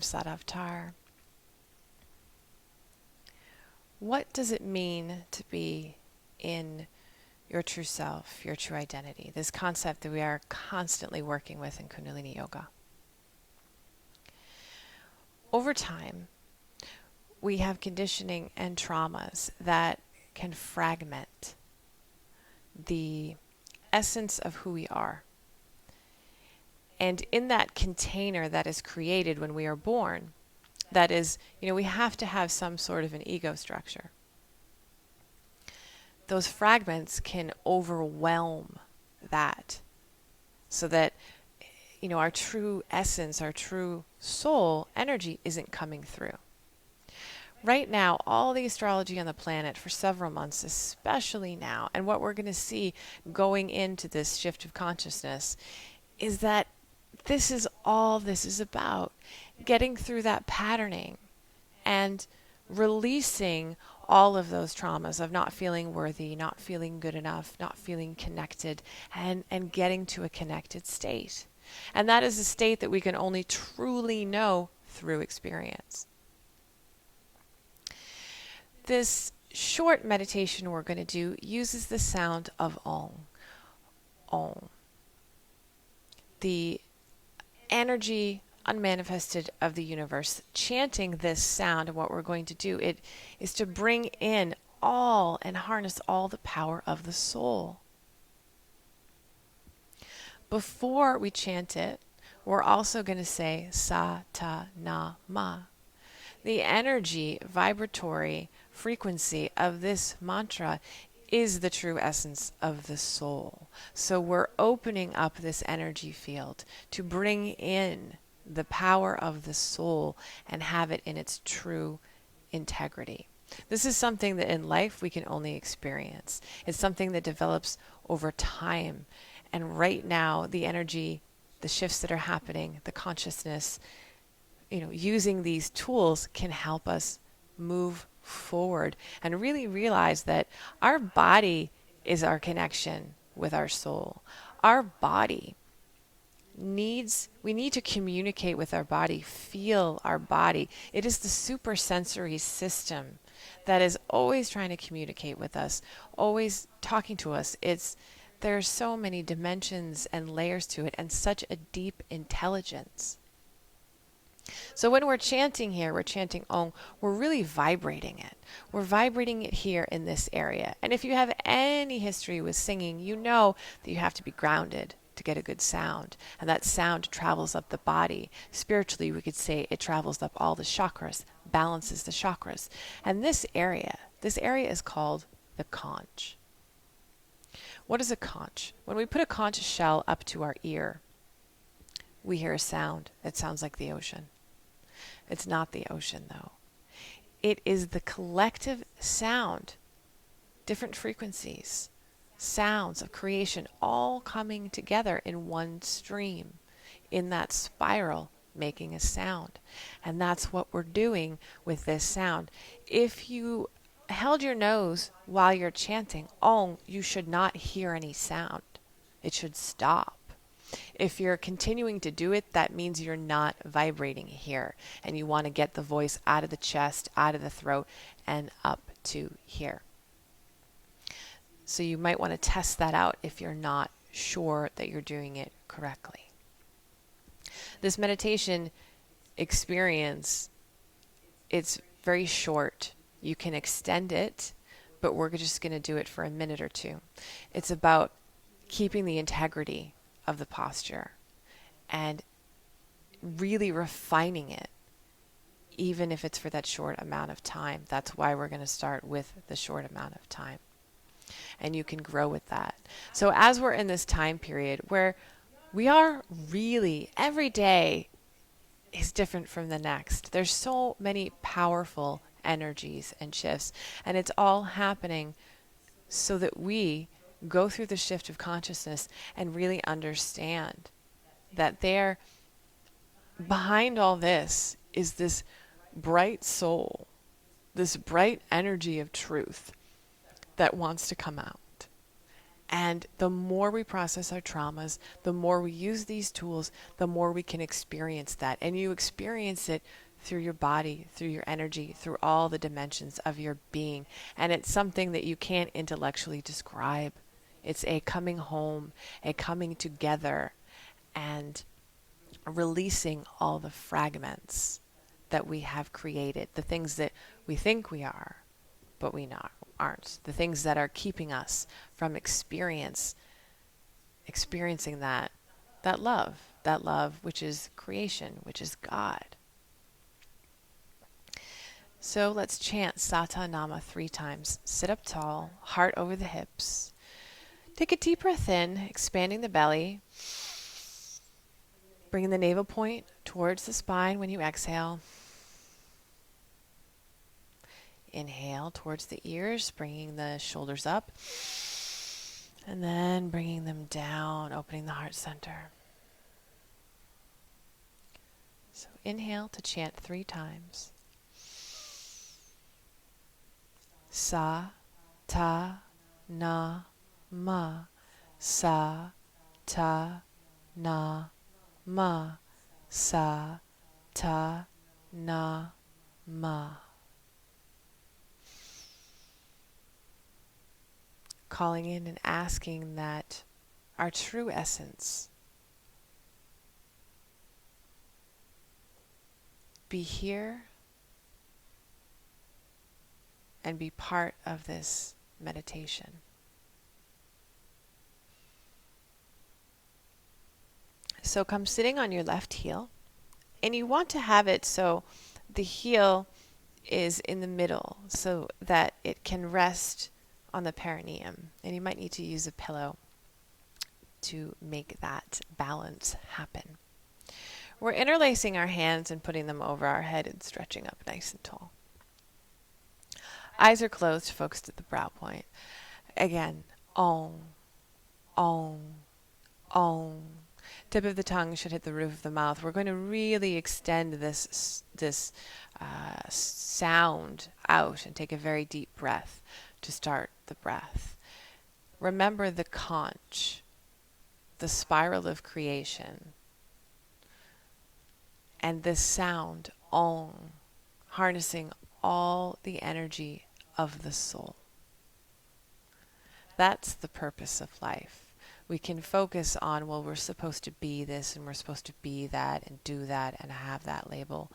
Sadavtar. What does it mean to be in your true self, your true identity? This concept that we are constantly working with in Kundalini Yoga. Over time, we have conditioning and traumas that can fragment the essence of who we are. And in that container that is created when we are born, that is, we have to have some sort of an ego structure. Those fragments can overwhelm that, so that, our true essence, our true soul energy isn't coming through. Right now, all the astrology on the planet for several months, especially now, and what we're going to see going into this shift of consciousness, is that this is all this is about. Getting through that patterning and releasing all of those traumas of not feeling worthy, not feeling good enough, not feeling connected, and getting to a connected state. And that is a state that we can only truly know through experience. This short meditation we're going to do uses the sound of Om. Om. The energy unmanifested of the universe. Chanting this sound, and what we're going to do it is to bring in all and harness all the power of the soul. Before we chant it, we're also going to say Sa Ta Na Ma. The energy, vibratory frequency of this mantra is the true essence of the soul. So we're opening up this energy field to bring in the power of the soul and have it in its true integrity. This is something that in life we can only experience. It's something that develops over time. And right now, the energy, the shifts that are happening, the consciousness, using these tools can help us move forward and really realize that our body is our connection with our soul. Our body we need to communicate with our body, feel our body. It is the super sensory system that is always trying to communicate with us, always talking to us. There are so many dimensions and layers to it, and such a deep intelligence. So when we're chanting here, we're chanting Om, we're really vibrating it. We're vibrating it here in this area. And if you have any history with singing, you know that you have to be grounded to get a good sound. And that sound travels up the body. Spiritually, we could say it travels up all the chakras, balances the chakras. And this area is called the conch. What is a conch? When we put a conch shell up to our ear, we hear a sound that sounds like the ocean. It's not the ocean, though. It is the collective sound, different frequencies, sounds of creation all coming together in one stream, in that spiral, making a sound. And that's what we're doing with this sound. If you held your nose while you're chanting Om, you should not hear any sound. It should stop. If you're continuing to do it, that means you're not vibrating here, and you want to get the voice out of the chest, out of the throat, and up to here. So you might want to test that out if you're not sure that you're doing it correctly. This meditation experience, it's very short. You can extend it, but we're just going to do it for a minute or two. It's about keeping the integrity of the posture and really refining it, even if it's for that short amount of time. That's why we're going to start with the short amount of time. And you can grow with that. So as we're in this time period where we are really, every day is different from the next. There's so many powerful energies and shifts, and it's all happening so that we go through the shift of consciousness and really understand that there, behind all this, is this bright soul, this bright energy of truth that wants to come out. And the more we process our traumas, the more we use these tools, the more we can experience that. And you experience it through your body, through your energy, through all the dimensions of your being. And it's something that you can't intellectually describe. It's a coming home, a coming together, and releasing all the fragments that we have created, the things that we think we are, but we aren't, the things that are keeping us from experiencing that love which is creation, which is God. So let's chant Sata Nama 3 times. Sit up tall, heart over the hips. Take a deep breath in, expanding the belly, bringing the navel point towards the spine when you exhale. Inhale towards the ears, bringing the shoulders up, and then bringing them down, opening the heart center. So inhale to chant 3 times. Sa, ta, na, ma. Sa, ta, na, ma. Sa, ta, na, ma. Calling in and asking that our true essence be here and be part of this meditation. So come sitting on your left heel, and you want to have it so the heel is in the middle so that it can rest on the perineum, and you might need to use a pillow to make that balance happen. We're interlacing our hands and putting them over our head and stretching up nice and tall. Eyes are closed, focused at the brow point. Again, Om, Om, Om. Tip of the tongue should hit the roof of the mouth. We're going to really extend this sound out and take a very deep breath to start the breath. Remember the conch, the spiral of creation, and this sound, Om, harnessing all the energy of the soul. That's the purpose of life. We can focus on, well, we're supposed to be this and we're supposed to be that and do that and have that label.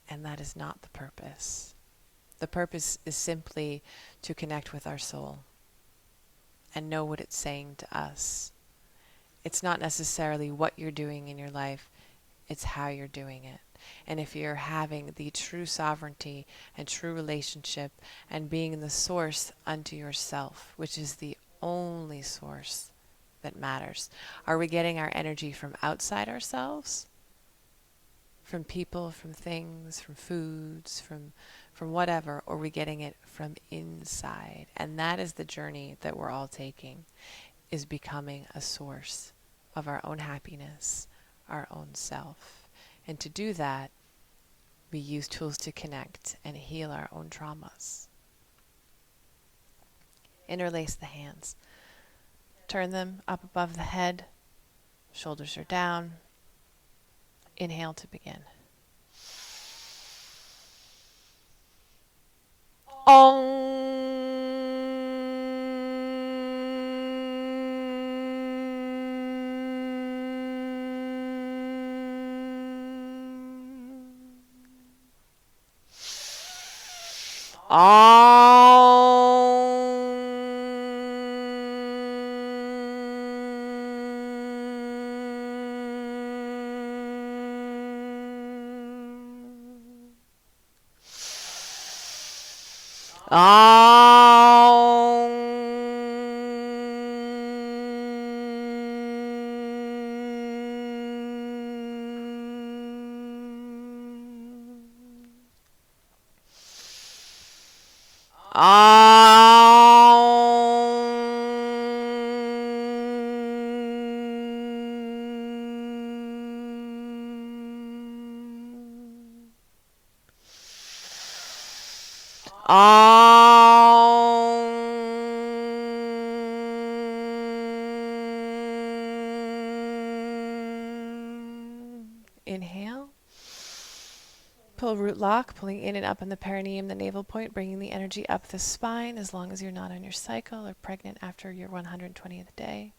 And that is not the purpose. The purpose is simply to connect with our soul and know what it's saying to us. It's not necessarily what you're doing in your life, it's how you're doing it. And if you're having the true sovereignty and true relationship and being the source unto yourself, which is the only source that matters. Are we getting our energy from outside ourselves? From people, from things, from foods, from whatever, or are we getting it from inside? And that is the journey that we're all taking, is becoming a source of our own happiness, our own self. And to do that, we use tools to connect and heal our own traumas. Interlace the hands. Turn them up above the head. Shoulders are down. Inhale to begin. Om. Inhale. Pull root lock, pulling in and up on the perineum, the navel point, bringing the energy up the spine as long as you're not on your cycle or pregnant after your 120th day.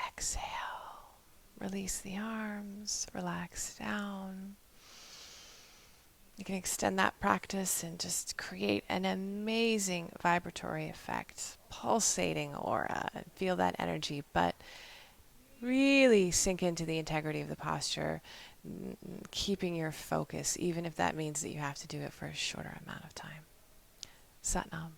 Exhale. Release the arms, relax down. You can extend that practice and just create an amazing vibratory effect, pulsating aura, and feel that energy, but really sink into the integrity of the posture, keeping your focus, even if that means that you have to do it for a shorter amount of time. Satnam.